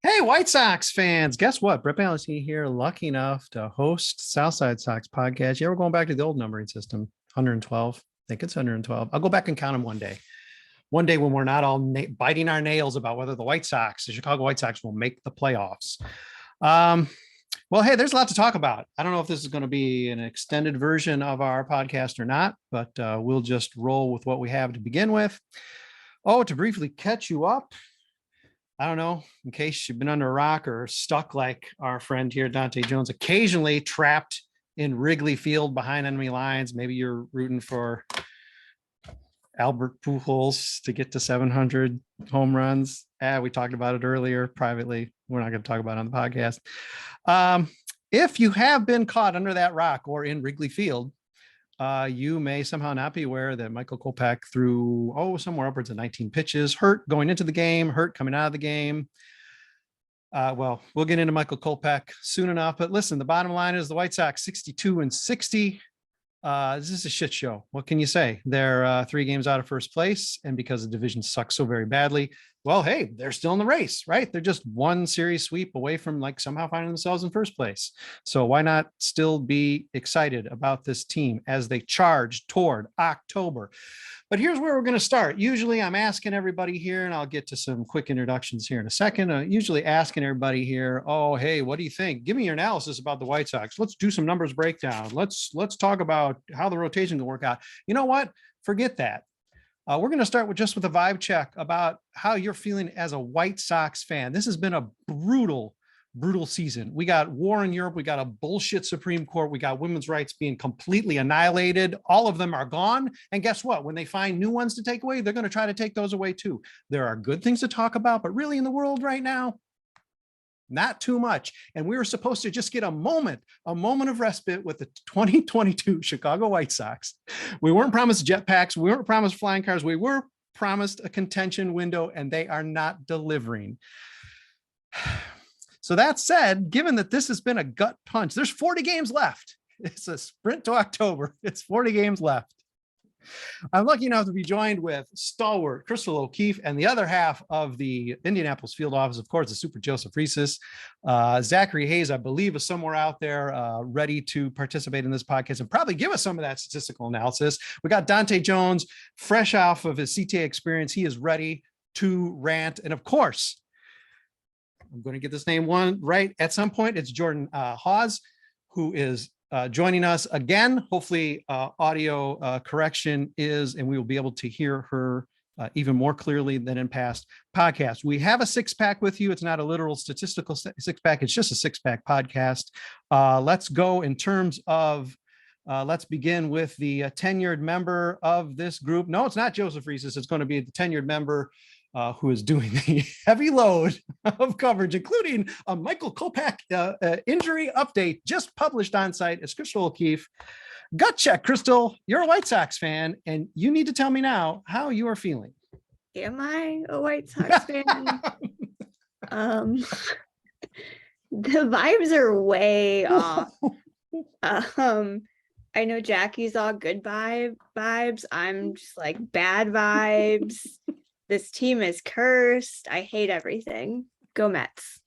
Hey, White Sox fans. Guess what? Brett Ballantini here, lucky enough to host South Side Sox podcast. Yeah, we're going back to the old numbering system, 112. I think it's 112. I'll go back and count them one day. One day when we're not all biting our nails about whether the Chicago White Sox will make the playoffs. Um, well, hey, there's a lot to talk about. I don't know if this is going to be an extended version of our podcast or not, but we'll just roll with what we have to begin with. Oh, to briefly catch you up, I don't know, in case you've been under a rock or stuck like our friend here, Dante Jones, occasionally trapped in Wrigley Field behind enemy lines. Maybe you're rooting for Albert Pujols to get to 700 home runs. We talked about it earlier privately. We're not going to talk about it on the podcast. If you have been caught under that rock or in Wrigley Field, you may somehow not be aware that Michael Kopech threw, somewhere upwards of 19 pitches, hurt going into the game, hurt coming out of the game. Well, we'll get into Michael Kopech soon enough. But listen, the bottom line is the White Sox 62-60. This is a shit show. What can you say? They're 3 games out of first place. And because the division sucks so very badly, well, hey, they're still in the race, right? They're just one series sweep away from somehow finding themselves in first place. So why not still be excited about this team as they charge toward October? But here's where we're going to start. Usually I'm asking everybody here, and I'll get to some quick introductions here in a second. Usually asking everybody here, oh, hey, what do you think? Give me your analysis about the White Sox. Let's do some numbers breakdown. Let's talk about how the rotation can work out. You know what? Forget that. We're going to start with a vibe check about how you're feeling as a White Sox fan. This has been a brutal season. We got war in Europe. We got a bullshit Supreme Court. We got women's rights being completely annihilated. All of them are gone. And guess what? When they find new ones to take away, they're going to try to take those away too. There are good things to talk about, but really in the world right now, not too much. And we were supposed to just get a moment of respite with the 2022 Chicago White Sox. We weren't promised jetpacks. We weren't promised flying cars. We were promised a contention window, and they are not delivering. So that said, given that this has been a gut punch, there's 40 games left. It's a sprint to October. It's 40 games left. I'm lucky enough to be joined with stalwart Chrystal O'Keefe and the other half of the Indianapolis field office, of course, the Super Joseph Resis. Zachary Hayes, I believe, is somewhere out there ready to participate in this podcast and probably give us some of that statistical analysis. We got Dante Jones, fresh off of his CTA experience. He is ready to rant. And of course, I'm going to get this name one right at some point. It's Jordan Hawes, who is joining us again. Hopefully audio correction and we will be able to hear her even more clearly than in past podcasts. We have a 6-pack with you. It's not a literal statistical 6-pack. It's just a 6-pack podcast. Let's go in terms of, let's begin with the tenured member of this group. No, it's not Joseph Resis. It's going to be the tenured member who is doing the heavy load of coverage, including a Michael Kopech injury update just published on site. It's Chrystal O'Keefe. Gut check, Chrystal. You're a White Sox fan, and you need to tell me now how you are feeling. Am I a White Sox fan? The vibes are way off. I know Jackie's all good vibes. I'm just like bad vibes. This team is cursed. I hate everything. Go Mets.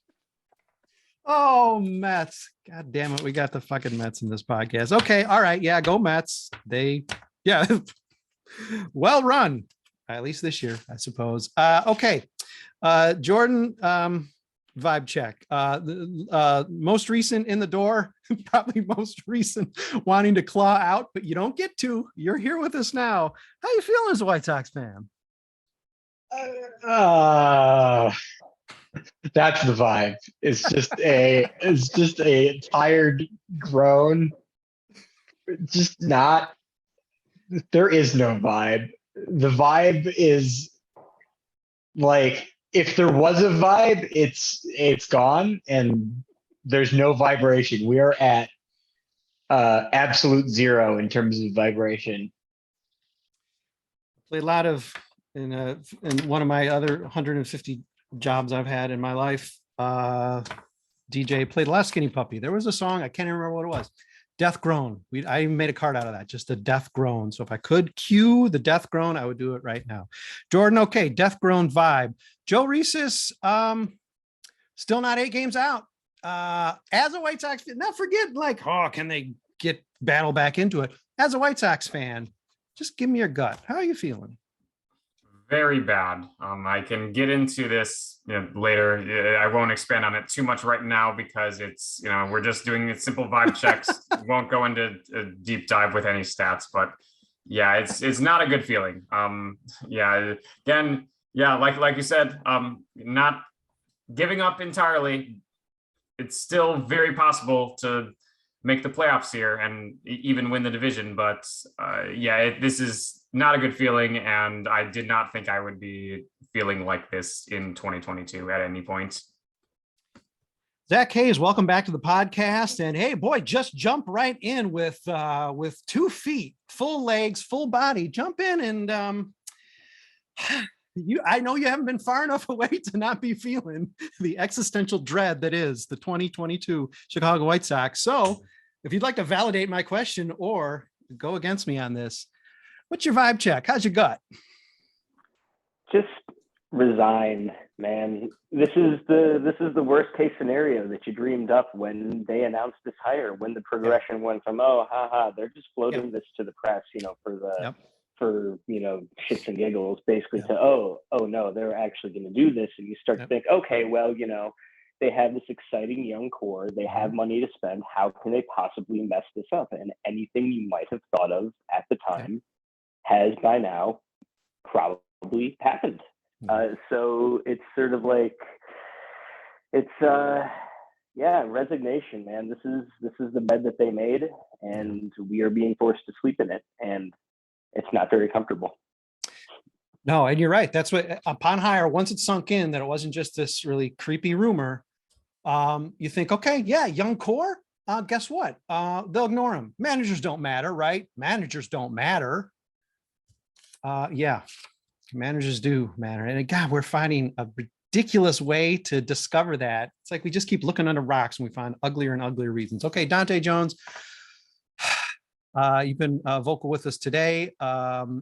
Oh, Mets. God damn it. We got the fucking Mets in this podcast. Okay. All right. Yeah. Go Mets. Well run. At least this year, I suppose. Okay. Jordan, vibe check. Most recent in the door, probably most recent wanting to claw out, but you don't get to. You're here with us now. How you feeling as a White Sox fan? That's the vibe. It's just a tired groan. Just not. There is no vibe. The vibe is like, if there was a vibe, it's gone, and there's no vibration. We are at absolute zero in terms of vibration. Played a lot of in one of my other 150 jobs I've had in my life. DJ played a lot of Skinny Puppy. There was a song, I can't even remember what it was. Death groan. I even made a card out of that, just a death groan. So if I could cue the death groan, I would do it right now. Jordan, okay, death groan vibe. Joe Resis, Still not 8 games out. As a White Sox fan, not forget, like, oh, can they get battle back into it? As a White Sox fan, just give me your gut. How are you feeling? Very bad. I can get into this later. I won't expand on it too much right now because it's, we're just doing simple vibe checks. Won't go into a deep dive with any stats, but yeah, it's not a good feeling. Yeah, again, yeah, like you said, not giving up entirely. It's still very possible to make the playoffs here and even win the division, but yeah, this is not a good feeling, and I did not think I would be feeling like this in 2022 at any point. Zach Hayes, welcome back to the podcast. And hey, boy, just jump right in with 2 feet, full legs, full body. Jump in and I know you haven't been far enough away to not be feeling the existential dread that is the 2022 Chicago White Sox. So if you'd like to validate my question or go against me on this, what's your vibe check? How's your gut? Just resign, man. This is the worst case scenario that you dreamed up when they announced this hire, when the progression went from, oh, haha, they're just floating this to the press, for the for shits and giggles, basically to oh no, they're actually going to do this. And you start to think, okay, well, they have this exciting young core, they have money to spend, how can they possibly mess this up? And anything you might have thought of at the time has by now probably happened. So it's sort of like, it's resignation, man. This is the bed that they made, and we are being forced to sleep in it, and it's not very comfortable. No, and you're right. That's what, upon hire, once it's sunk in that it wasn't just this really creepy rumor, you think, okay, yeah, young core. Guess what? They'll ignore him. Managers don't matter, right? Managers don't matter. Yeah, managers do matter. And God, we're finding a ridiculous way to discover that. It's like we just keep looking under rocks and we find uglier and uglier reasons. Okay, Dante Jones, you've been vocal with us today,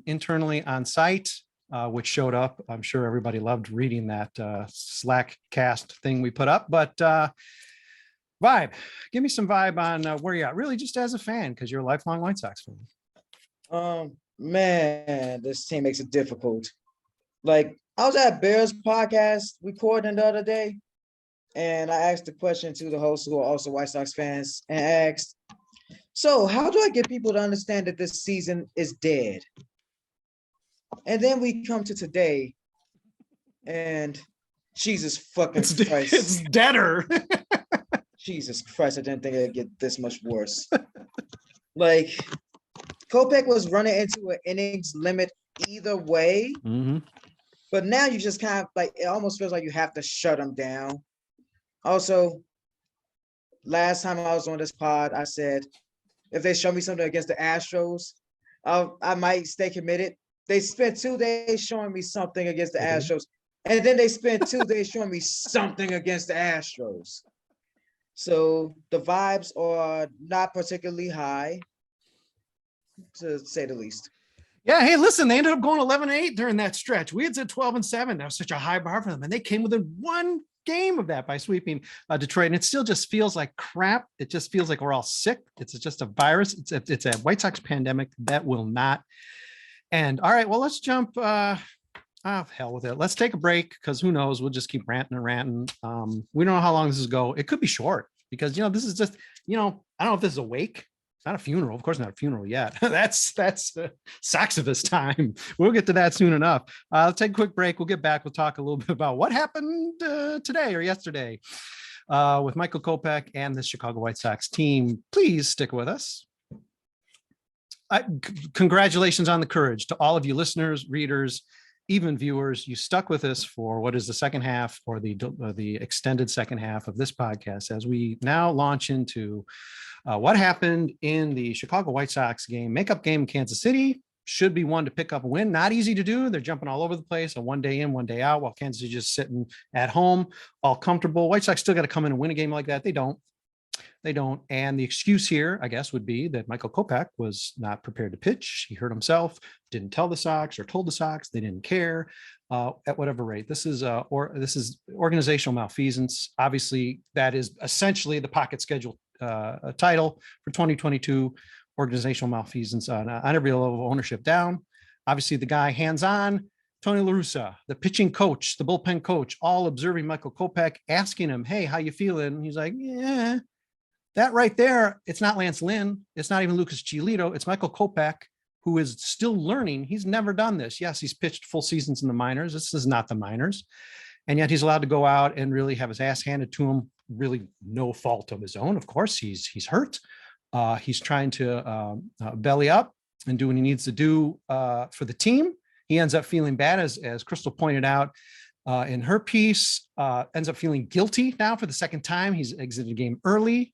internally on site, which showed up. I'm sure everybody loved reading that Slack cast thing we put up, but vibe, give me some vibe on where you're at, really just as a fan, because you're a lifelong White Sox fan. Man, this team makes it difficult. Like, I was at Bears podcast recording the other day, and I asked the question to the hosts who are also White Sox fans and asked, so how do I get people to understand that this season is dead? And then we come to today, and Jesus fucking Christ. It's deader. Jesus Christ, I didn't think it'd get this much worse. Like, Kopech was running into an innings limit either way, but now you just kind of like, it almost feels like you have to shut him down. Also, last time I was on this pod, I said, if they show me something against the Astros, I might stay committed. They spent 2 days showing me something against the Astros, and then they spent 2 days showing me something against the Astros. So the vibes are not particularly high, to say the least. Yeah, hey, listen, they ended up going 11-8 during that stretch. We had said 12-7. That was such a high bar for them, and they came within 1 game of that by sweeping Detroit. And it still just feels like crap. It just feels like we're all sick. It's just a virus. It's a White Sox pandemic that will not end. All right, well, let's jump. Hell with it. Let's take a break, because who knows? We'll just keep ranting and ranting. We don't know how long this is go. It could be short, because this is just, I don't know if this is a wake. It's not a funeral. Of course, not a funeral yet. That's Soxivus time. We'll get to that soon enough. Let's take a quick break. We'll get back. We'll talk a little bit about what happened today or yesterday with Michael Kopech and the Chicago White Sox team. Please stick with us. Congratulations on the courage to all of you listeners, readers, even viewers. You stuck with us for what is the second half, or the extended second half of this podcast, as we now launch into what happened in the Chicago White Sox game, makeup game in Kansas City. Should be one to pick up a win. Not easy to do. They're jumping all over the place, a 1 day in, 1 day out, while Kansas City just sitting at home, all comfortable. White Sox still got to come in and win a game like that. They don't. They don't. And the excuse here, I guess, would be that Michael Kopech was not prepared to pitch. He hurt himself, didn't tell the Sox or told the Sox they didn't care. At whatever rate, this is organizational malfeasance. Obviously, that is essentially the pocket schedule title for 2022. Organizational malfeasance on every level of ownership down. Obviously, the guy hands-on, Tony La Russa, the pitching coach, the bullpen coach, all observing Michael Kopech, asking him, "Hey, how you feeling?" He's like, "Yeah." That right there, it's not Lance Lynn. It's not even Lucas Giolito. It's Michael Kopech, who is still learning. He's never done this. Yes, he's pitched full seasons in the minors. This is not the minors. And yet he's allowed to go out and really have his ass handed to him, really no fault of his own. Of course, he's hurt. He's trying to belly up and do what he needs to do for the team. He ends up feeling bad, as Chrystal pointed out in her piece, ends up feeling guilty now for the second time. He's exited the game early.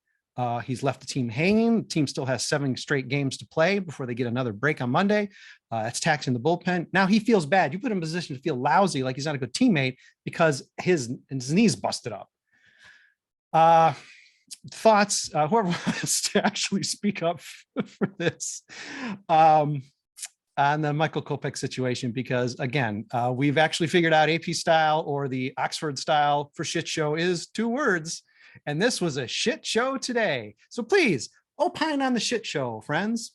He's left the team hanging. The team still has 7 straight games to play before they get another break on Monday. That's taxing the bullpen. Now he feels bad. You put him in a position to feel lousy, like he's not a good teammate because his knee's busted up. Thoughts, whoever wants to actually speak up for this on the Michael Kopech situation, because again, we've actually figured out AP style, or the Oxford style for shit show, is 2 words. And this was a shit show today. So please opine on the shit show, friends.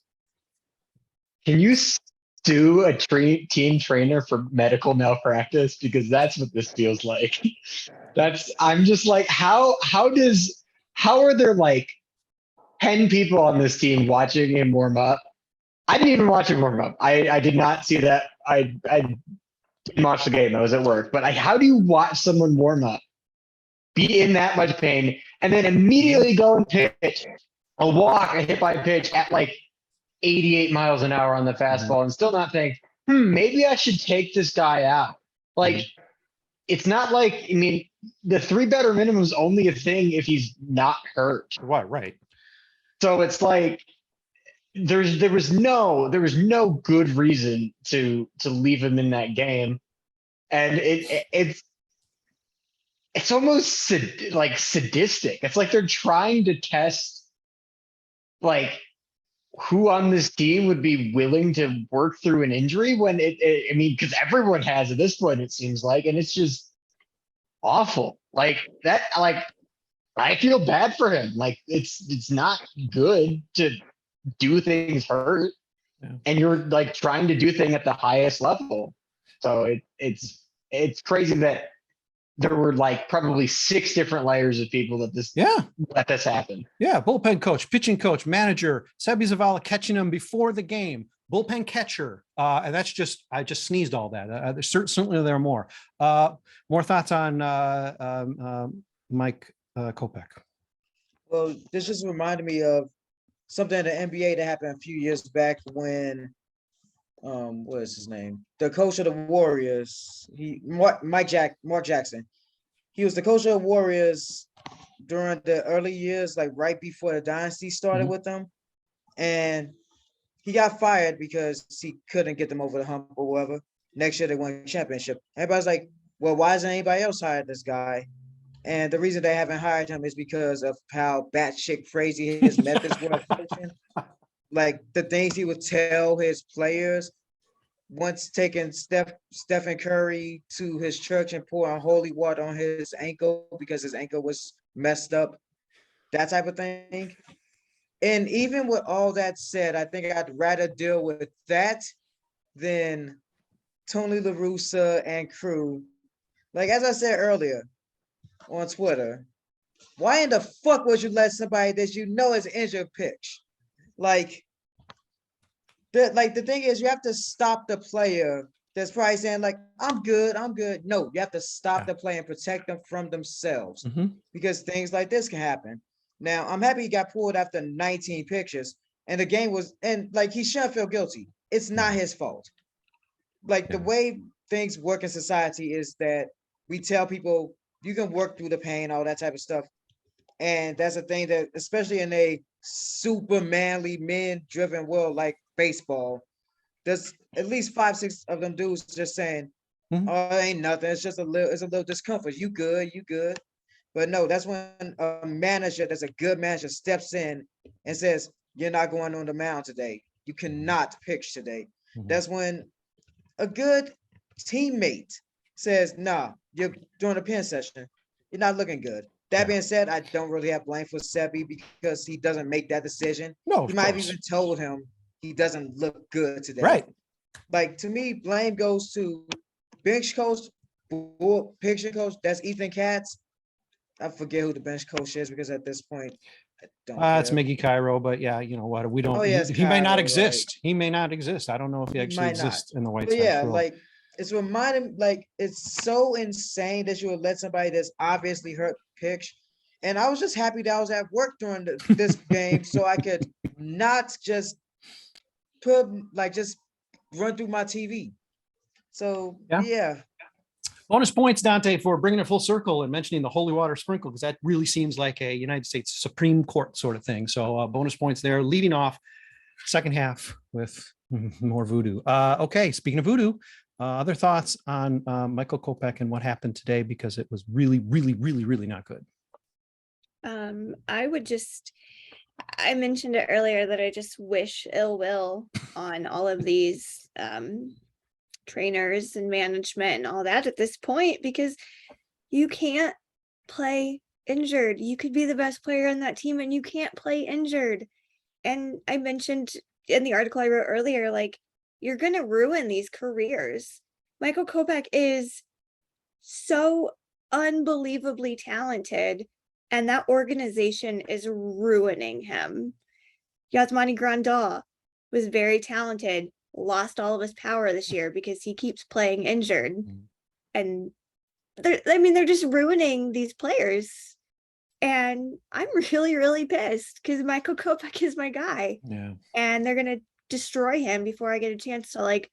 Can you sue a team trainer for medical malpractice? Because that's what this feels like. I'm just like, how are there like 10 people on this team watching him warm up? I didn't even watch him warm up. I did not see that. I didn't watch the game. I was at work. But how do you watch someone warm up, be in that much pain, and then immediately go and pitch a hit by pitch at like 88 miles an hour on the fastball and still not think, maybe I should take this guy out? Like, it's not like, I mean, the 3 batter minimum is only a thing if he's not hurt. What? Right. So it's like, there was no good reason to leave him in that game. And it's almost like sadistic. It's like they're trying to test like who on this team would be willing to work through an injury when I mean, because everyone has at this point, it seems like, and it's just awful. Like that, like I feel bad for him. Like it's not good to do things hurt, and you're like trying to do things at the highest level. So it's crazy that there were like probably 6 different layers of people that let this happen. Yeah, bullpen coach, pitching coach, manager, Sebi Zavala catching him before the game, bullpen catcher, and that's just, I just sneezed all that. Certainly there are more. More thoughts on Mike Kopech? Well, this just reminded me of something in the NBA that happened a few years back when, what is his name? The coach of the Warriors, Mark Jackson. He was the coach of the Warriors during the early years, like right before the dynasty started with them. And he got fired because he couldn't get them over the hump or whatever. Next year they won a championship. Everybody's like, well, why hasn't anybody else hired this guy? And the reason they haven't hired him is because of how batshit crazy his methods were. Like the things he would tell his players. Once taking Stephen Curry to his church and pouring holy water on his ankle because his ankle was messed up, that type of thing. And even with all that said, I think I'd rather deal with that than Tony La Russa and crew. Like, as I said earlier on Twitter, why in the fuck would you let somebody that you know is injured pitch? Like, the thing is, you have to stop the player that's probably saying, like, I'm good. No, you have to stop the player and protect them from themselves because things like this can happen. Now, I'm happy he got pulled after 19 pitches and the game was, and like, he shouldn't feel guilty. It's not his fault. Like, the way things work in society is that we tell people you can work through the pain, all that type of stuff. And that's a thing that, especially in a super manly, men-driven world like baseball, there's at least 5-6 of them dudes just saying, "Oh, it ain't nothing. It's just a little discomfort. You good? But no, that's when a manager that's a good manager steps in and says, you're not going on the mound today. You cannot pitch today. Mhm. That's when a good teammate says, nah, you're doing a pen session. You're not looking good. That Yeah. being said, I don't really have blame for Sebi because he doesn't make that decision. No, He of might have course. even told him he doesn't look good today. Right. Like, to me, blame goes to bench coach, picture coach. That's Ethan Katz. I forget who the bench coach is because at this point, I don't It's care. Miggy Cairo, but yeah, you know what? We don't. Oh, yes, he may not Cairo, right. exist. He may not exist. I don't know if he He actually might not. exists in the White But Sox yeah, world. like it's reminding, like it's so insane that you would let somebody that's obviously hurt pitch. And I was just happy that I was at work during this game, so I could not just just run through my TV. So Yeah. yeah. Bonus points, Dante, for bringing it full circle and mentioning the holy water sprinkle, because that really seems like a United States Supreme Court sort of thing. So bonus points there, leading off second half with more voodoo. Okay, speaking of voodoo, other thoughts on Michael Kopech and what happened today, because it was really, really, really, really not good. I mentioned it earlier that I just wish ill will on all of these trainers and management and all that at this point, because you can't play injured. You could be the best player on that team and you can't play injured. And I mentioned in the article I wrote earlier, like, you're going to ruin these careers. Michael Kopech is so unbelievably talented, and that organization is ruining him. Yasmani Grandal was very talented, lost all of his power this year because he keeps playing injured. And they're just ruining these players. And I'm really, really pissed because Michael Kopech is my guy. Yeah. And they're going to destroy him before I get a chance to like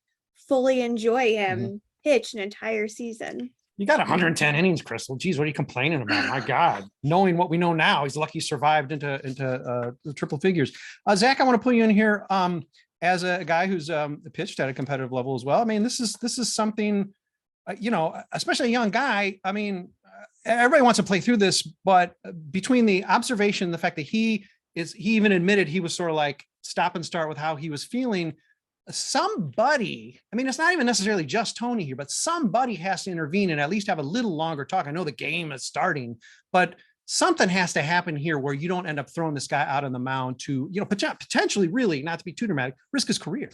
fully enjoy him pitch an entire season. You got 110 innings, Chrystal. Geez, what are you complaining about? My God, knowing what we know now, he's lucky he survived into triple figures. Zach, I want to put you in here as a guy who's pitched at a competitive level as well. I mean, this is something, especially a young guy. I mean, everybody wants to play through this, but between the observation, the fact that he even admitted he was sort of like stop and start with how he was feeling. Somebody, I mean, it's not even necessarily just Tony here, but somebody has to intervene and at least have a little longer talk. I know the game is starting, but something has to happen here where you don't end up throwing this guy out on the mound to, potentially, really, not to be too dramatic, risk his career.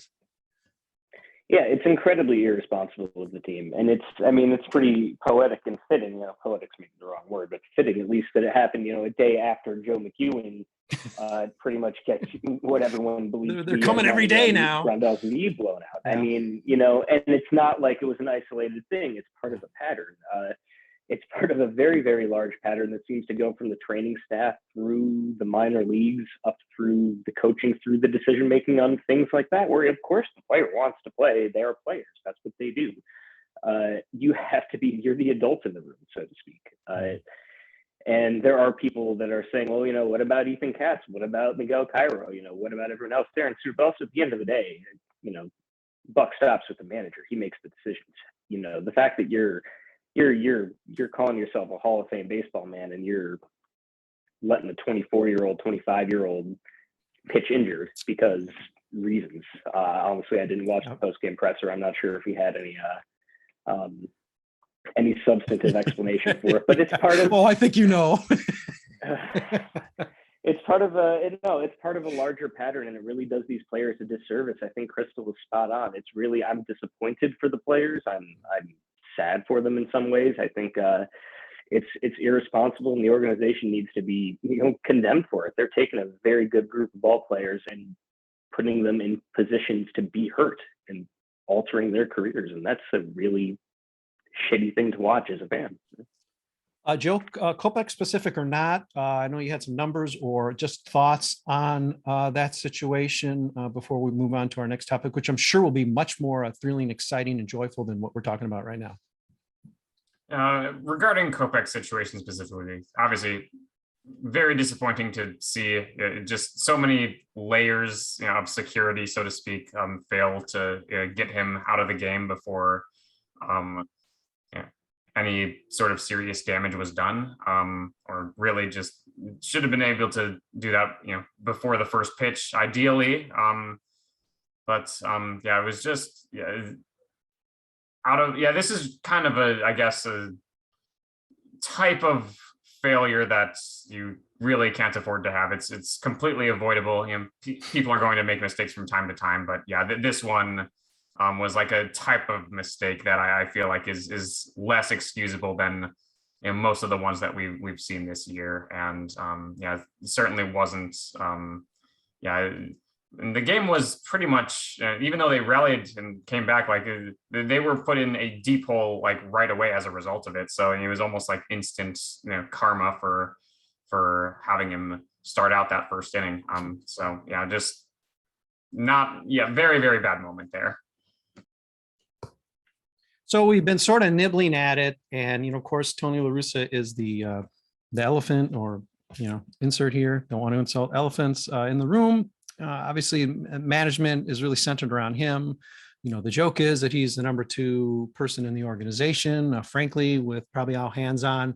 Yeah, it's incredibly irresponsible of the team. And it's pretty poetic and fitting. Poetic's maybe the wrong word, but fitting at least that it happened, a day after Joe McEwen pretty much gets what everyone believes. They're coming every day now. Rondell's knee blown out. Yeah. And it's not like it was an isolated thing. It's part of a pattern. It's part of a very, very large pattern that seems to go from the training staff through the minor leagues up through the coaching, through the decision making on things like that, where of course the player wants to play. They are players. That's what they do. You're the adult in the room, so to speak. And there are people that are saying, well, what about Ethan Katz? What about Miguel Cairo? What about everyone else there? And so at the end of the day, buck stops with the manager. He makes the decisions. The fact that you're calling yourself a Hall of Fame baseball man and you're letting a 24-year-old, 25-year-old pitch injured because reasons. Honestly, I didn't watch the post-game presser. I'm not sure if he had any substantive explanation for it, but it's part of. Well, I think It's part of a larger pattern, and it really does these players a disservice. I think Chrystal was spot on. It's really, I'm disappointed for the players. I'm sad for them in some ways. I think it's irresponsible, and the organization needs to be condemned for it. They're taking a very good group of ball players and putting them in positions to be hurt and altering their careers, and that's a really shitty thing to watch as a fan. Joe, Kopech specific or not, I know you had some numbers or just thoughts on that situation before we move on to our next topic, which I'm sure will be much more thrilling, exciting, and joyful than what we're talking about right now. Regarding Kopech's situation specifically, obviously very disappointing to see just so many layers of security, so to speak, fail to get him out of the game before any sort of serious damage was done, or really just should have been able to do that, before the first pitch, ideally. But yeah, it was just this is kind of I guess a type of failure that you really can't afford to have. It's completely avoidable. People are going to make mistakes from time to time, but yeah, this one was like a type of mistake that I feel like is less excusable than most of the ones that we've seen this year. And it certainly wasn't. And the game was pretty much, even though they rallied and came back, like they were put in a deep hole like right away as a result of it. So it was almost like instant karma for having him start out that first inning. So yeah, just very, very bad moment there. So we've been sort of nibbling at it, and of course, Tony La Russa is the elephant, or insert here. Don't want to insult elephants in the room. Obviously, management is really centered around him. The joke is that he's the number 2 person in the organization. Frankly, with probably all hands on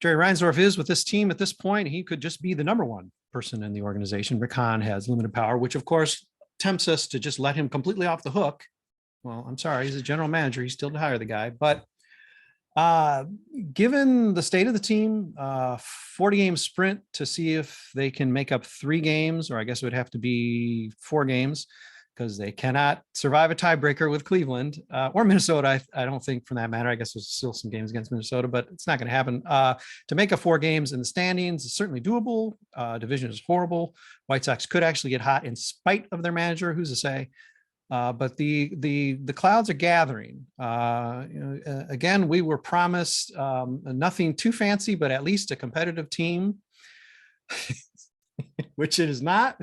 Jerry Reinsdorf is with this team at this point, he could just be the number 1 person in the organization. Rick Hahn has limited power, which of course tempts us to just let him completely off the hook. Well, I'm sorry, he's a general manager. He's still to hire the guy. But given the state of the team, 40-game sprint to see if they can make up 3 games, or I guess it would have to be 4 games, because they cannot survive a tiebreaker with Cleveland or Minnesota. I don't think, for that matter. I guess there's still some games against Minnesota, but it's not going to happen. To make up 4 games in the standings is certainly doable. Division is horrible. White Sox could actually get hot in spite of their manager. Who's to say? But the clouds are gathering. Again, we were promised nothing too fancy, but at least a competitive team, which it is not.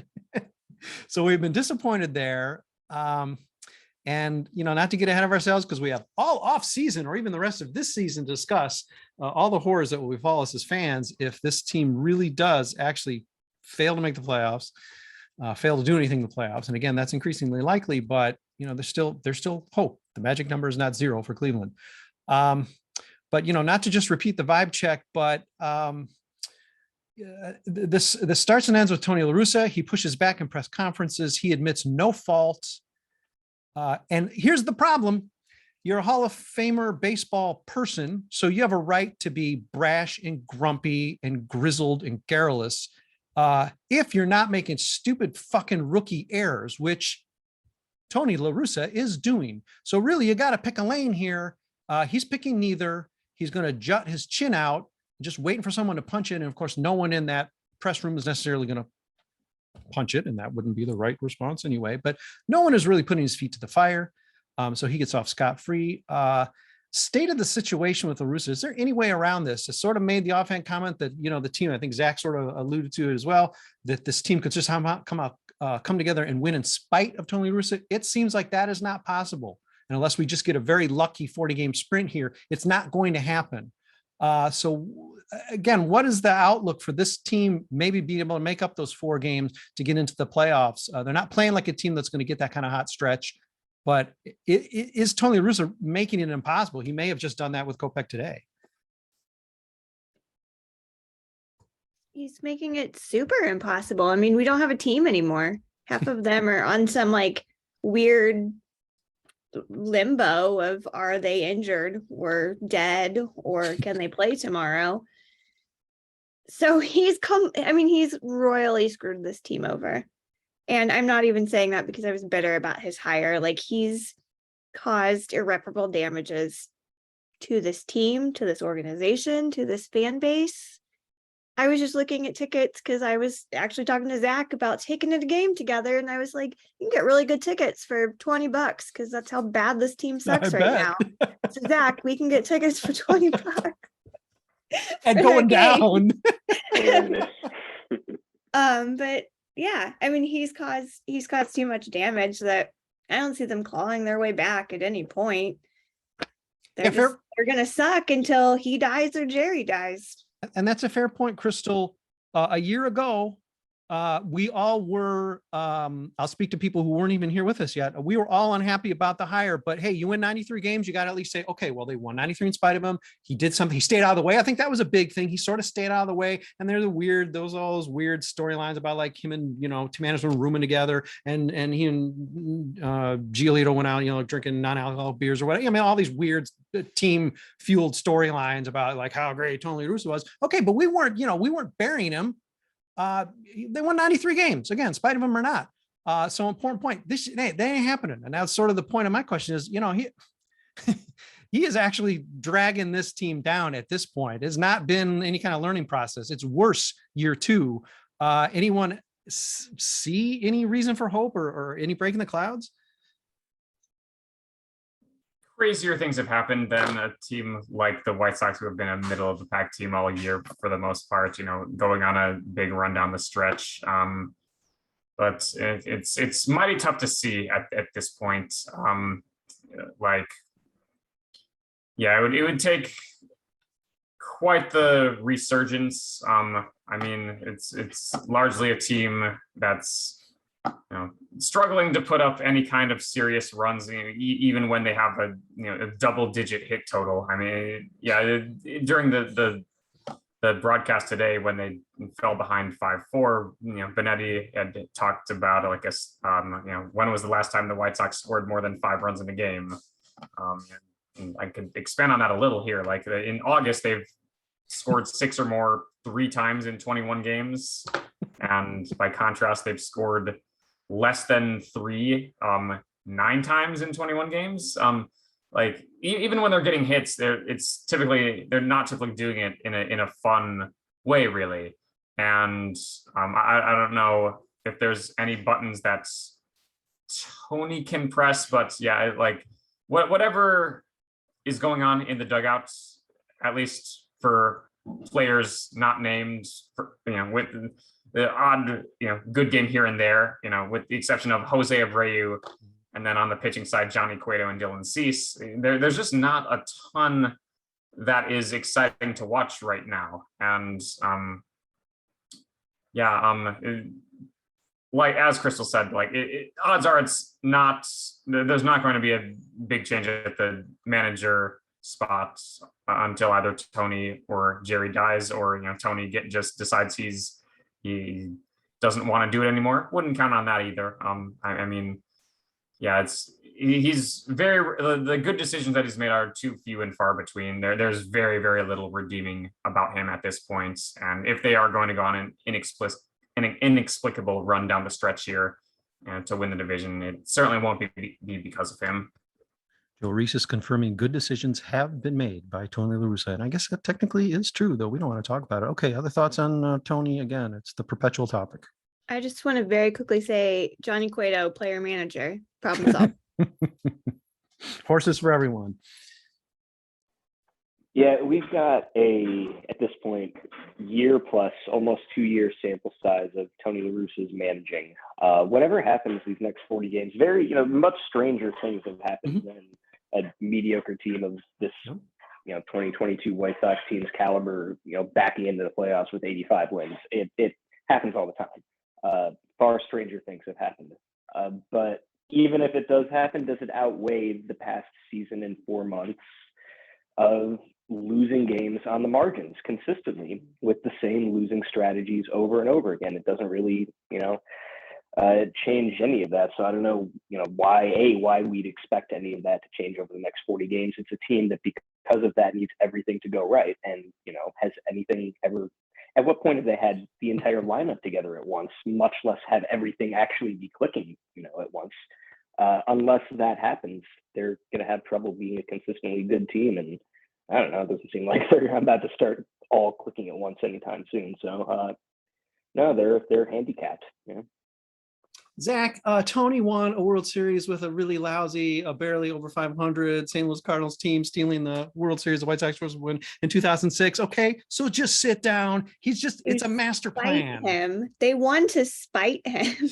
So we've been disappointed there. And, not to get ahead of ourselves, because we have all off season or even the rest of this season to discuss all the horrors that will befall us as fans if this team really does actually fail to make the playoffs. Fail to do anything in the playoffs. And again, that's increasingly likely, but there's still hope. The magic number is not 0 for Cleveland. But not to just repeat the vibe check, but this starts and ends with Tony La Russa. He pushes back in press conferences. He admits no fault. And here's the problem. You're a Hall of Famer baseball person, so you have a right to be brash and grumpy and grizzled and garrulous. If you're not making stupid fucking rookie errors, which Tony La Russa is doing. So really, you got to pick a lane here. He's picking neither. He's going to jut his chin out, just waiting for someone to punch it. And of course, no one in that press room is necessarily going to punch it, and that wouldn't be the right response anyway. But no one is really putting his feet to the fire. So he gets off scot-free. State of the situation with La Russa. Is there any way around this? I sort of made the offhand comment that, the team, I think Zach sort of alluded to it as well, that this team could just come together and win in spite of Tony La Russa. It seems like that is not possible. And unless we just get a very lucky 40-game sprint here, it's not going to happen. So again, what is the outlook for this team maybe being able to make up those 4 games to get into the playoffs? They're not playing like a team that's going to get that kind of hot stretch. But is Tony La Russa making it impossible? He may have just done that with Kopech today. He's making it super impossible. I mean, we don't have a team anymore. Half of them are on some like weird limbo of, are they injured or dead, or can they play tomorrow? So he's royally screwed this team over. And I'm not even saying that because I was bitter about his hire. Like, he's caused irreparable damages to this team, to this organization, to this fan base. I was just looking at tickets because I was actually talking to Zach about taking a game together. And I was like, you can get really good tickets for $20 because that's how bad this team sucks right now. So Zach, we can get tickets for $20. And going down. But yeah, I mean, he's caused too much damage that I don't see them clawing their way back at any point. They're gonna suck until he dies or Jerry dies. And that's a fair point, Chrystal. A year ago, we all were, I'll speak to people who weren't even here with us yet. We were all unhappy about the hire, but hey, you win 93 games, you got to at least say, okay, well, they won 93 in spite of him. He did something. He stayed out of the way. I think that was a big thing. He sort of stayed out of the way. And there's all those weird storylines about like him and, Tim Anderson rooming together and he and Giolito went out, drinking non-alcoholic beers or whatever. I mean, all these weird team fueled storylines about like how great Tony Russa was. Okay. But we weren't burying him. They won 93 games again, in spite of them or not. So important point. They ain't happening. And that's sort of the point of my question is, he is actually dragging this team down at this point. It's not been any kind of learning process. It's worse year two. Anyone see any reason for hope or any break in the clouds? Crazier things have happened than a team like the White Sox, who have been a middle of the pack team all year for the most part, going on a bbig run down the stretch. But it's mighty tough to see at this point. It would take quite the resurgence. I mean, it's largely a team that's struggling to put up any kind of serious runs, even when they have a double-digit hit total. I mean, during the broadcast today when they fell behind 5-4, Benetti had talked about when was the last time the White Sox scored more than 5 runs in a game. And I could expand on that a little here. Like in August, they've scored 6 or more 3 times in 21 games, and by contrast, they've scored less than 3 9 times in 21 games. Even when they're getting hits, they're not typically doing it in a fun way, really. And I don't know if there's any buttons that Tony can press, but whatever is going on in the dugouts, at least for players not named, with the odd, good game here and there, with the exception of Jose Abreu, and then on the pitching side, Johnny Cueto and Dylan Cease. There's just not a ton that is exciting to watch right now. And like as Chrystal said, odds are there's not going to be a big change at the manager spot until either Tony or Jerry dies, or Tony just decides he doesn't want to do it anymore. Wouldn't count on that either. He's the good decisions that he's made are too few and far between. There's very, very little redeeming about him at this point. And if they are going to go on an inexplicable run down the stretch here to win the division, it certainly won't be because of him. Joe Resis confirming good decisions have been made by Tony La Russa. And I guess that technically is true, though we don't want to talk about it. Okay, other thoughts on Tony? Again, it's the perpetual topic. I just want to very quickly say Johnny Cueto, player manager, problem solved. Horses for everyone. Yeah, we've got at this point, year plus, almost 2-year sample size of Tony La Russa's managing. Whatever happens these next 40 games, very, much stranger things have happened than a mediocre team of this, 2022 White Sox team's caliber, backing into the playoffs with 85 wins. It happens all the time. Far stranger things have happened. But even if it does happen, does it outweigh the past season and 4 months of losing games on the margins consistently with the same losing strategies over and over again? It doesn't really, change any of that. So I don't know, why we'd expect any of that to change over the next 40 games. It's a team that, because of that, needs everything to go right. And, has anything ever, at what point have they had the entire lineup together at once, much less have everything actually be clicking, at once? Unless that happens, they're going to have trouble being a consistently good team. And I don't know, it doesn't seem like they're about to start all clicking at once anytime soon. So no, they're handicapped. Yeah. Zach, Tony won a World Series with a really lousy, barely over 500 St. Louis Cardinals team, stealing the World Series the White Sox was win in 2006. Okay, so just sit down. It's a master plan. Him. They won to spite him.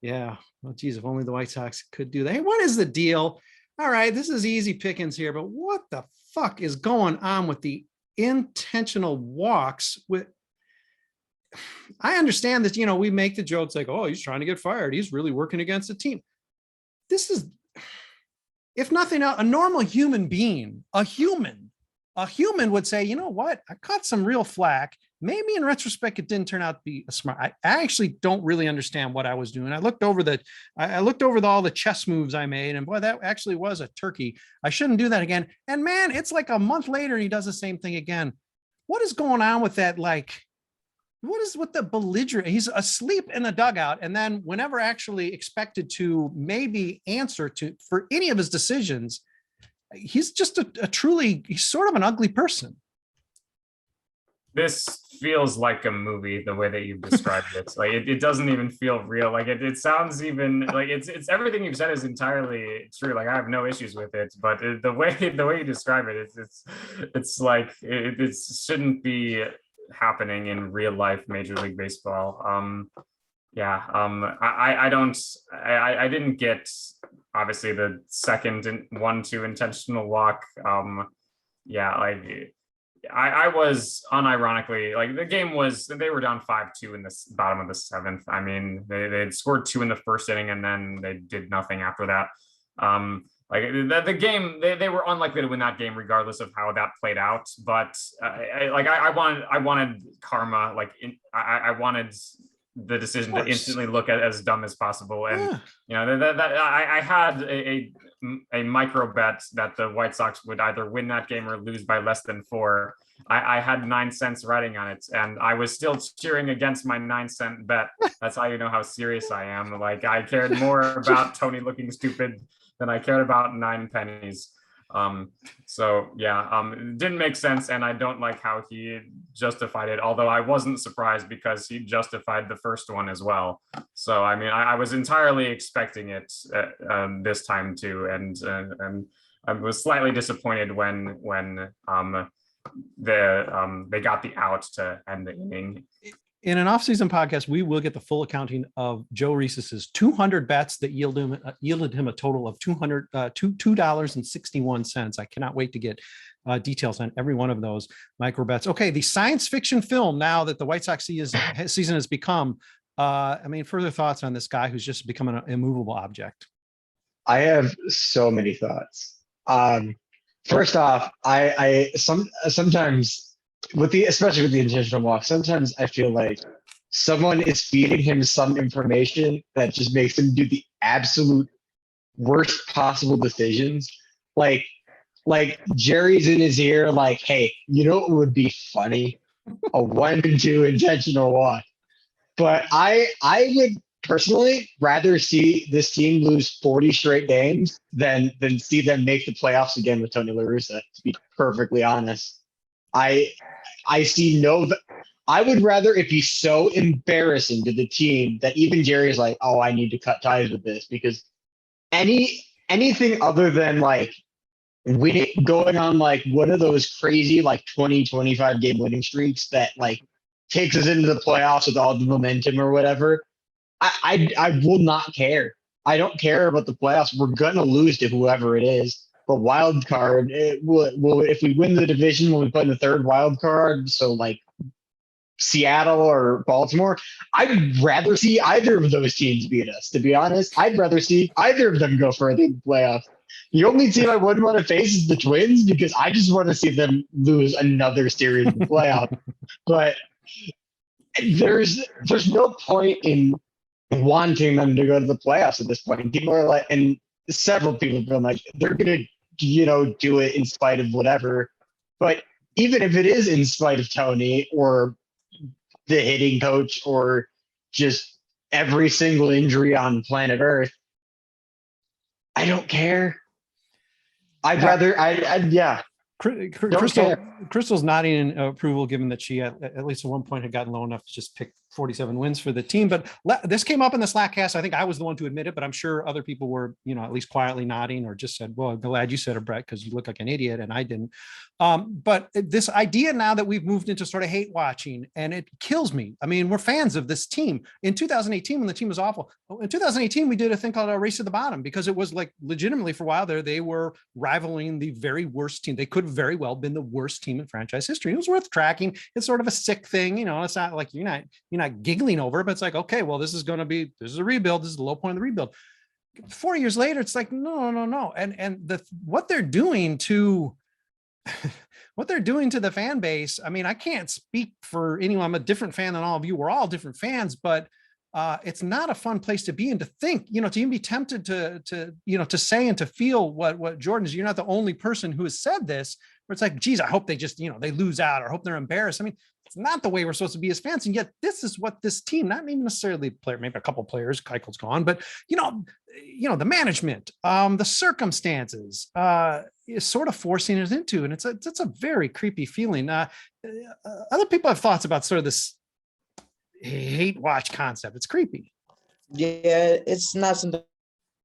Yeah. Well, geez, if only the White Sox could do that. Hey, what is the deal? All right, this is easy pickings here, but what the fuck is going on with the intentional walks? I understand that, we make the jokes like, oh, he's trying to get fired. He's really working against the team. This is, if nothing else, a normal human being, a human would say, you know what? I caught some real flack. Maybe in retrospect, it didn't turn out to be a smart. I actually don't really understand what I was doing. I looked over all the chess moves I made, and boy, that actually was a turkey. I shouldn't do that again. And man, it's like a month later, and he does the same thing again. What is going on with that? Like, what is with the belligerent? He's asleep in the dugout, and then whenever actually expected to maybe answer for any of his decisions, he's just he's sort of an ugly person. This feels like a movie, the way that you've described it. Like it doesn't even feel real. Like it sounds even like it's everything you've said is entirely true. Like I have no issues with it, but the way you describe it, it's like it shouldn't be happening in real life Major League Baseball. I didn't get obviously the second and 1-2 intentional walk. I was unironically, like the game was, they were down 5-2 in the bottom of the seventh. I mean, they had scored 2 in the first inning and then they did nothing after that. The game, they were unlikely to win that game regardless of how that played out. But I wanted karma. I wanted the decision to instantly look at as dumb as possible. And I had a micro bet that the White Sox would either win that game or lose by less than 4. I had 9 cents riding on it, and I was still cheering against my 9-cent bet. That's how you know how serious I am. Like I cared more about Tony looking stupid than I cared about 9 pennies. It didn't make sense, and I don't like how he justified it, although I wasn't surprised because he justified the first one as well. So I mean, I was entirely expecting it this time too, and I was slightly disappointed when they got the out to end the inning. In an off-season podcast, we will get the full accounting of Joe Resis's 200 bets that yielded him a total of $2.61. I cannot wait to get details on every one of those micro bets. Okay, the science fiction film now that the White Sox season has become. Further thoughts on this guy who's just become an immovable object? I have so many thoughts. First off, I sometimes. Especially with the intentional walk, sometimes I feel like someone is feeding him some information that just makes him do the absolute worst possible decisions. Like Jerry's in his ear, like, hey, you know what would be funny? A 1-2 intentional walk. But I would personally rather see this team lose 40 straight games than see them make the playoffs again with Tony La Russa, to be perfectly honest. I would rather it be so embarrassing to the team that even Jerry's like, oh, I need to cut ties with this, because anything other than like going on like one of those crazy like 20-25 game winning streaks that like takes us into the playoffs with all the momentum or whatever, I will not care. I don't care about the playoffs. We're gonna lose to whoever it is. But wild card, if we win the division, when we play in the third wild card, so like Seattle or Baltimore, I'd rather see either of those teams beat us. To be honest, I'd rather see either of them go further in the playoffs. The only team I wouldn't want to face is the Twins, because I just want to see them lose another series in the playoffs. But there's no point in wanting them to go to the playoffs at this point. People are like, and several people have been like, they're gonna do it in spite of whatever. But even if it is in spite of Tony or the hitting coach or just every single injury on planet Earth, I don't care. Chrystal's nodding in approval, given that she at least at one point had gotten low enough to just pick 47 wins for the team. But this came up in the Slackcast. I think I was the one to admit it, but I'm sure other people were, at least quietly nodding or just said, well, I'm glad you said it, Brett, because you look like an idiot and I didn't. But this idea now that we've moved into sort of hate watching, and it kills me. I mean, we're fans of this team. In 2018, when the team was awful, in 2018, we did a thing called a race to the bottom, because it was like legitimately for a while there, they were rivaling the very worst team. They could have very well been the worst team in franchise history. It was worth tracking. It's sort of a sick thing. It's not like you're not giggling over, but it's like, okay, well, this is a rebuild. This is the low point of the rebuild. 4 years later, it's like, no. And what they're doing to the fan base. I mean, I can't speak for anyone. I'm a different fan than all of you. We're all different fans, but it's not a fun place to be. And to think, to even be tempted to say and to feel what Jordan is, you're not the only person who has said this, where it's like, geez, I hope they just, they lose out, or hope they're embarrassed. I mean, it's not the way we're supposed to be as fans. And yet this is what this team, not even necessarily player, maybe a couple players, Keichel's gone, but the management, the circumstances, is sort of forcing it into, and it's a very creepy feeling. Other people have thoughts about sort of this hate watch concept. It's creepy. Yeah, it's not something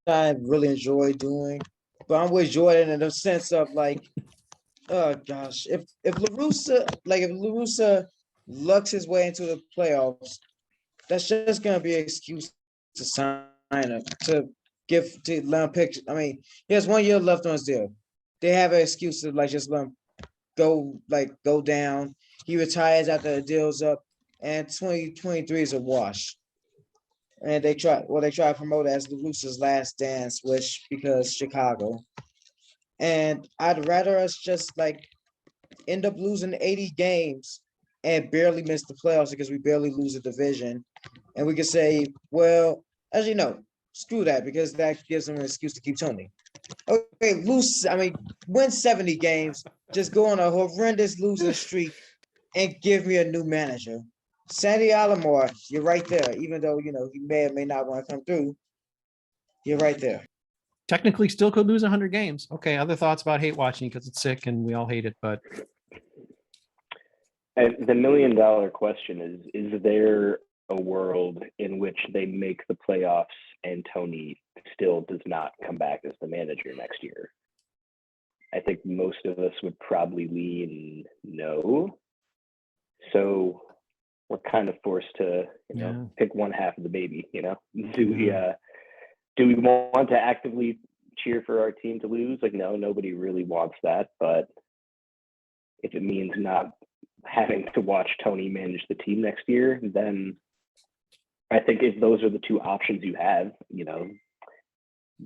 I really enjoy doing, but I'm with Jordan in the sense of like, oh gosh, if LaRussa lucks his way into the playoffs, that's just gonna be an excuse to sign him, to let him pick. I mean, he has 1 year left on his deal. They have an excuse to just let him go down. He retires after the deal's up, and 2023 is a wash. And they try to promote it as LaRussa's last dance, because Chicago. And I'd rather us just end up losing 80 games and barely miss the playoffs, because we barely lose a division. And we could say, well, as you know, screw that, because that gives them an excuse to keep Tony. Okay, win 70 games, just go on a horrendous losing streak and give me a new manager. Sandy Alomar, you're right there. Even though, he may or may not want to come through, you're right there. Technically still could lose 100 games. Okay, other thoughts about hate watching, because it's sick and we all hate it, but. And the $1 million question is there a world in which they make the playoffs and Tony still does not come back as the manager next year? I think most of us would probably lean no. So we're kind of forced to, pick one half of the baby, Do we want to actively cheer for our team to lose? No, nobody really wants that. But if it means not having to watch Tony manage the team next year, then I think if those are the two options you have,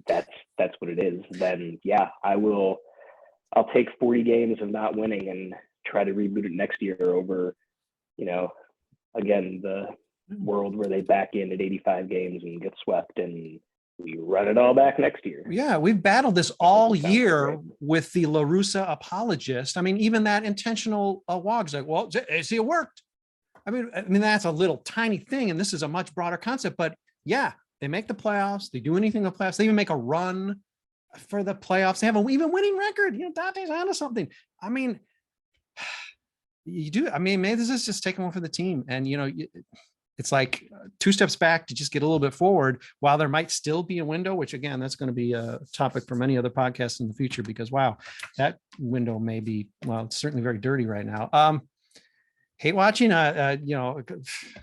that's what it is. Then yeah, I'll take 40 games of not winning and try to reboot it next year over, again, the world where they back in at 85 games and get swept, and we run it all back next year. Yeah, we've battled this all year with the LaRussa apologist. I mean, even that intentional walks, well, see, it worked. I mean, that's a little tiny thing, and this is a much broader concept. But yeah, they make the playoffs. They do anything in the playoffs. They even make a run for the playoffs. They have an even winning record. Dante's onto something. I mean, you do. I mean, maybe this is just taking one for the team, and it's like 2 steps back to just get a little bit forward, while there might still be a window, which again, that's going to be a topic for many other podcasts in the future, because wow, that window may be, well, it's certainly very dirty right now. Hate watching,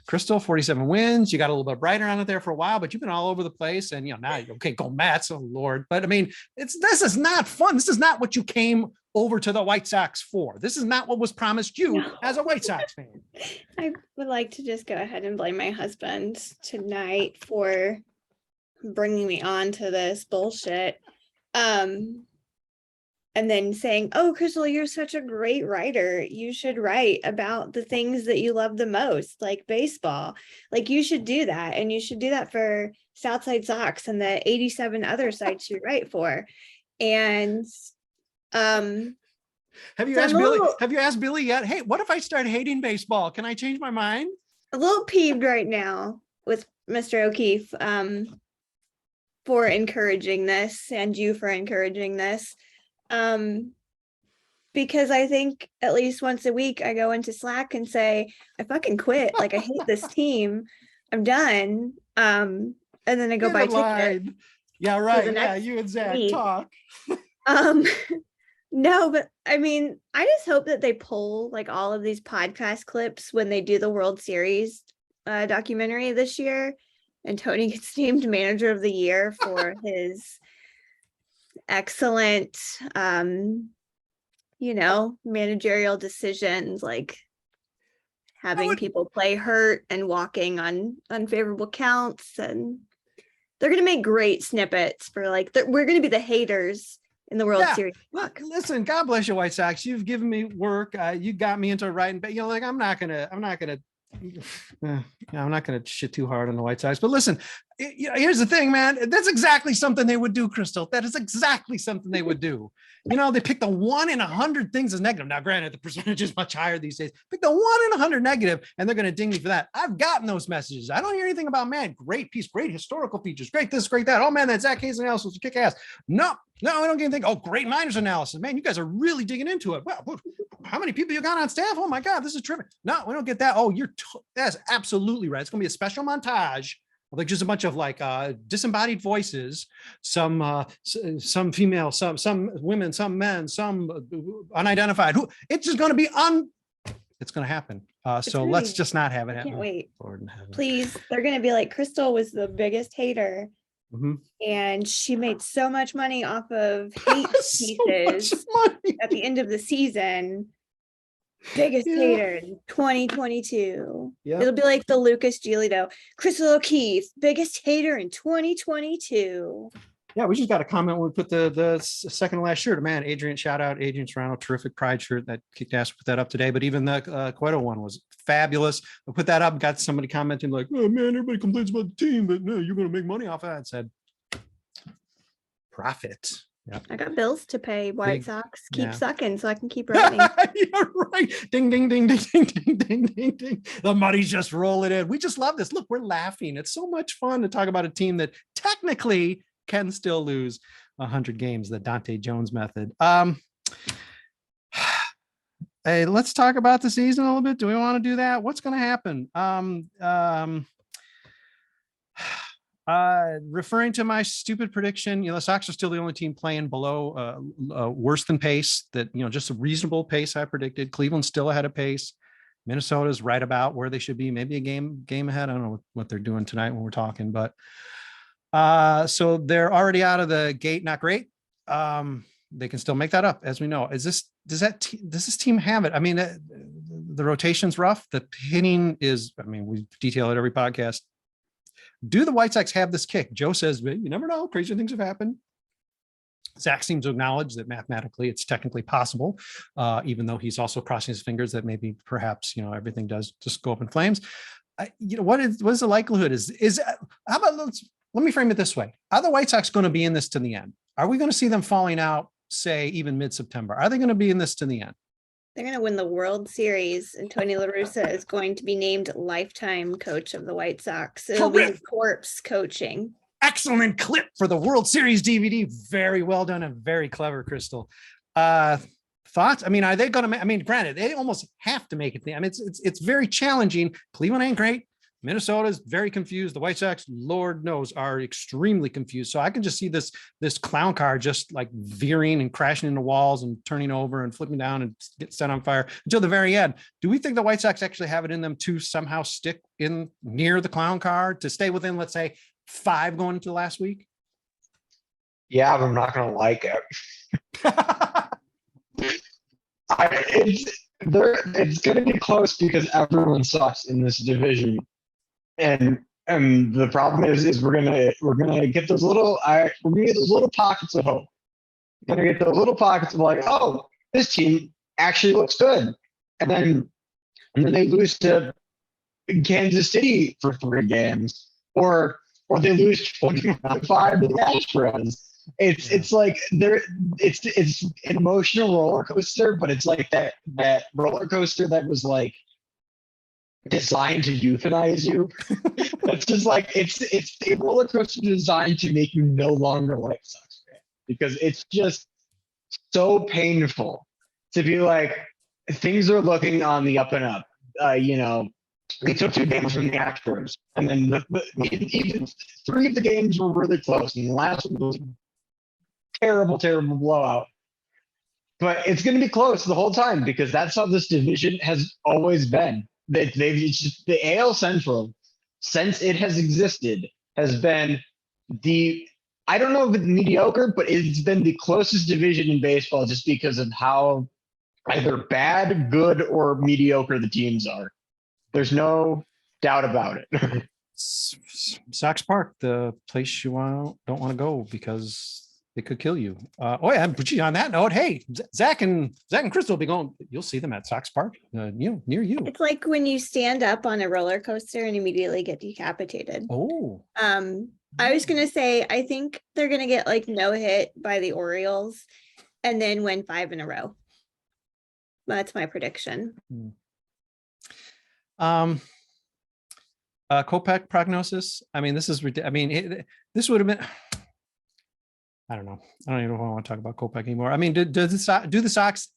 Chrystal, 47 wins. You got a little bit brighter on it there for a while, but you've been all over the place, and now okay, go Mets, oh Lord. But I mean, this is not fun. This is not what you came over to the White Sox for. This is not what was promised you as a White Sox fan. I would like to just go ahead and blame my husband tonight for bringing me on to this bullshit. And then saying, oh, Chrystal, you're such a great writer. You should write about the things that you love the most, like baseball. You should do that. And you should do that for South Side Sox and the 87 other sites you write for. And have you asked Billy yet? Hey, what if I start hating baseball? Can I change my mind? A little peeved right now with Mr. O'Keefe for encouraging this, and you for encouraging this. because I think at least once a week I go into Slack and say, I fucking quit. Like, I hate this team. I'm done. And then I go buy tickets. Yeah, right. the Yeah, next you and Zach week. talk. No, but I mean, I just hope that they pull like all of these podcast clips when they do the World Series documentary this year, and Tony gets named manager of the year for his excellent managerial decisions, like having people play hurt and walking on unfavorable counts. And they're going to make great snippets for like, we're going to be the haters in the World Series. Look, listen, God bless you, White Sox. You've given me work. You got me into writing, but like I'm not gonna shit too hard on the White Sox. But listen, here's the thing, man. That's exactly something they would do, Chrystal. That is exactly something they would do. They pick the 1 in 100 things as negative. Now, granted, the percentage is much higher these days. Pick the 1 in 100 negative, and they're going to ding me for that. I've gotten those messages. I don't hear anything about, man, great piece, great historical features, great this, great that. Oh, man, that Zach Hayes analysis was kick ass. No, I don't get anything. Oh, great minors analysis. Man, you guys are really digging into it. Well, how many people you got on staff? Oh, my God, this is terrific. No, we don't get that. Oh, that's absolutely right. It's going to be a special montage. Like just a bunch of like disembodied voices, some female, some women, some men, some unidentified. It's just going to be it's going to happen. So let's just not have it happen. Can't wait. Please, they're going to be like, Chrystal was the biggest hater, and she made so much money off of hate pieces at the end of the season. Biggest hater in 2022. It'll be like the Lucas Giolito, Chrystal O'Keefe, biggest hater in 2022. Yeah, we just got a comment when we put the second to last shirt. Man, shout out Adrian Serrano, terrific pride shirt that kicked ass. Put that up today, but even the Cueto one was fabulous. I put that up, got somebody commenting like, oh man, everybody complains about the team, but no, you're going to make money off of that. I said, profit. Yep. I got bills to pay. White Sox keep sucking so I can keep writing. You're right. Ding, ding, ding, ding, ding, ding, ding, ding, ding. The money's just rolling in. We just love this. Look, we're laughing. It's so much fun to talk about a team that technically can still lose 100 games, the Dante Jones method. Hey, let's talk about the season a little bit. Do we want to do that? What's going to happen? Referring to my stupid prediction, the Sox are still the only team playing below worse than pace, that, just a reasonable pace I predicted. Cleveland's still ahead of pace. Minnesota's right about where they should be, maybe a game ahead. I don't know what they're doing tonight when we're talking, but so they're already out of the gate. Not great. They can still make that up, as we know. Does this team have it? I mean, the rotation's rough. The hitting is, we detail it every podcast. Do the White Sox have this kick? Joe says, you never know. Crazy things have happened. Zach seems to acknowledge that mathematically it's technically possible, even though he's also crossing his fingers that maybe perhaps, everything does just go up in flames. What is the likelihood how about, let me frame it this way. Are the White Sox going to be in this to the end? Are we going to see them falling out, say, even mid-September? Are they going to be in this to the end? They're going to win the World Series, and Tony La Russa is going to be named lifetime coach of the White Sox. It'll be corpse coaching. Excellent clip for the World Series DVD. Very well done and very clever, Chrystal. Thoughts? Are they going to? Granted, they almost have to make it. It's very challenging. Cleveland ain't great. Minnesota's very confused. The White Sox, Lord knows, are extremely confused. So I can just see this clown car just like veering and crashing into walls and turning over and flipping down and get set on fire until the very end. Do we think the White Sox actually have it in them to somehow stick in near the clown car, to stay within, let's say, 5 going into the last week? Yeah, but I'm not going to like it. It's going to be close because everyone sucks in this division. And the problem is we're gonna get those little pockets of hope. We're gonna get those little pockets of like, oh, this team actually looks good, and then they lose to Kansas City for 3 games, or they lose 25 to the Astros. It's like it's an emotional roller coaster, but it's like that roller coaster that was like designed to euthanize you. It's just like it's a roller coaster designed to make you no longer like Sox fan, because it's just so painful to be like, things are looking on the up and up. They took 2 games from the Astros, and then even 3 of the games were really close, and the last one was a terrible, terrible blowout. But it's going to be close the whole time because that's how this division has always been. It's just the AL Central, since it has existed, has been I don't know if it's mediocre, but it's been the closest division in baseball just because of how either bad, good, or mediocre the teams are. There's no doubt about it. Sox Park, the place you don't want to go because it could kill you. On that note, hey, Zach and Chrystal will be going. You'll see them at Sox Park, near you. It's like when you stand up on a roller coaster and immediately get decapitated. Oh. I was gonna say I think they're gonna get like no hit by the Orioles and then win 5 in a row. That's my prediction. Kopech prognosis. I mean, this is this would have been. I don't know. I don't even know if I want to talk about Kopech anymore. I mean, do the Sox?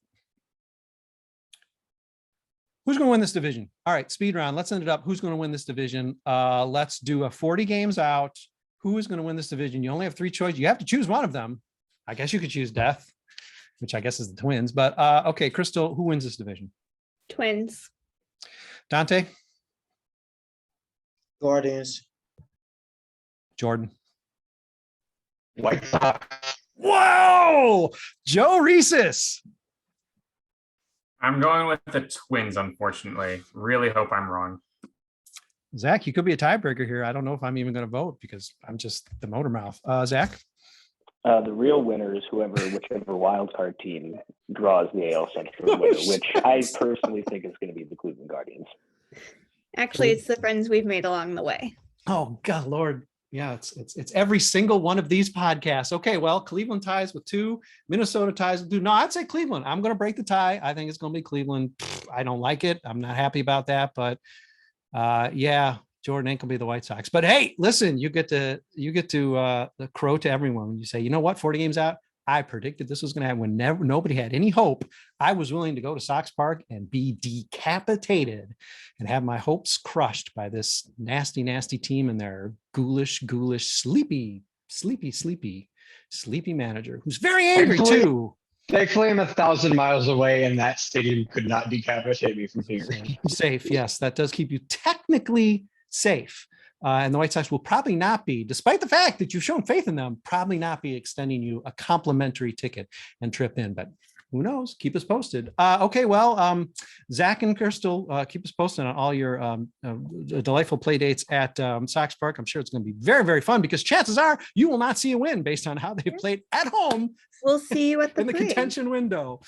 Who's going to win this division? All right, speed round. Let's end it up. Who's going to win this division? Let's do a 40 games out. Who is going to win this division? You only have 3 choices. You have to choose one of them. I guess you could choose Death, which I guess is the Twins. But okay, Chrystal, who wins this division? Twins. Dante? Guardians. Jordan? White Sox. Whoa! Joe Resis. I'm going with the Twins, unfortunately. Really hope I'm wrong. Zach, you could be a tiebreaker here. I don't know if I'm even going to vote because I'm just the motor mouth. Zach? The real winner is whichever wild card team draws the AL Central winner, which I personally think is going to be the Cleveland Guardians. Actually, it's the friends we've made along the way. Oh, God, Lord. Yeah, it's every single one of these podcasts. Okay, well, Cleveland ties with 2, Minnesota ties with 2. No, I'd say Cleveland. I'm going to break the tie. I think it's going to be Cleveland. I don't like it. I'm not happy about that, but yeah, Jordan ain't gonna be the White Sox. But hey, listen, you get to the crow to everyone when you say, you know what, 40 games out, I predicted this was going to happen when nobody had any hope. I was willing to go to Sox Park and be decapitated and have my hopes crushed by this nasty, nasty team and their ghoulish, sleepy manager who's very angry too. Thankfully, I'm 1,000 miles away, and that stadium could not decapitate me from here. Safe, yes, that does keep you technically safe. And the White Sox will probably not be, despite the fact that you've shown faith in them, probably not be extending you a complimentary ticket and trip in. But who knows? Keep us posted. Okay, well, Zach and Chrystal, keep us posted on all your delightful play dates at Sox Park. I'm sure it's going to be very, very fun because chances are you will not see a win based on how they played at home. We'll see you at the in the contention window.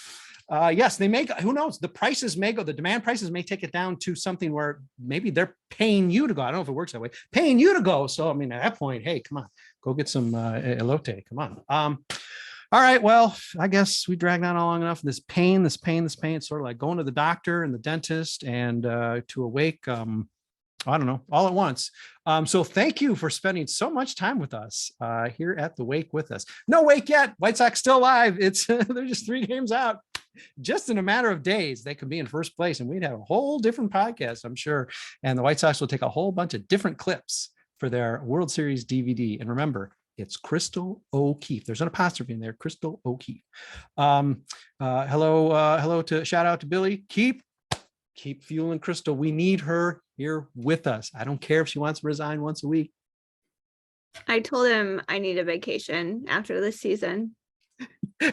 Yes, they may, who knows, the prices may go, the demand prices may take it down to something where maybe they're paying you to go. I don't know if it works that way, paying you to go. So, I mean, at that point, hey, come on, go get some elote, come on. All right, well, I guess we dragged on long enough. This pain, it's sort of like going to the doctor and the dentist and to awake, I don't know, all at once. So thank you for spending so much time with us here at the Wake with us. No wake yet. White Sox still alive. They're just 3 games out. Just in a matter of days, they could be in first place and we'd have a whole different podcast, I'm sure. And the White Sox will take a whole bunch of different clips for their World Series DVD. And remember, it's Chrystal O'Keefe. There's an apostrophe in there, Chrystal O'Keefe. Hello to shout out to Billy. Keep fueling Chrystal. We need her here with us. I don't care if she wants to resign once a week. I told him I need a vacation after this season.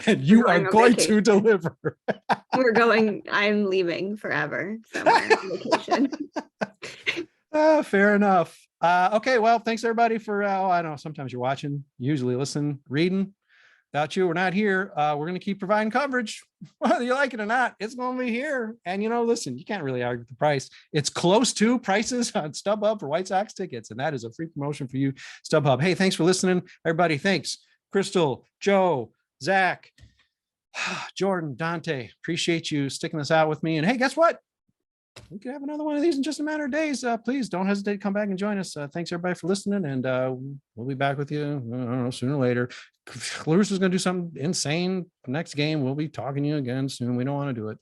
And you are going to deliver. I'm leaving forever somewhere on vacation. Fair enough. Okay, well, thanks everybody for, I don't know, sometimes you're watching, usually listening, reading. Without you, we're not here. We're going to keep providing coverage, whether you like it or not. It's going to be here. And, listen, you can't really argue with the price. It's close to prices on StubHub for White Sox tickets. And that is a free promotion for you, StubHub. Hey, thanks for listening, everybody. Thanks. Chrystal, Joe, Zach, Jordan, Dante, appreciate you sticking this out with me. And hey, guess what? we could have another one of these in just a matter of days. Please don't hesitate to come back and join us. Thanks everybody for listening, and we'll be back with you, I don't know, sooner or later. Russa's going to do something insane next game. We'll be talking to you again soon. We don't want to do it.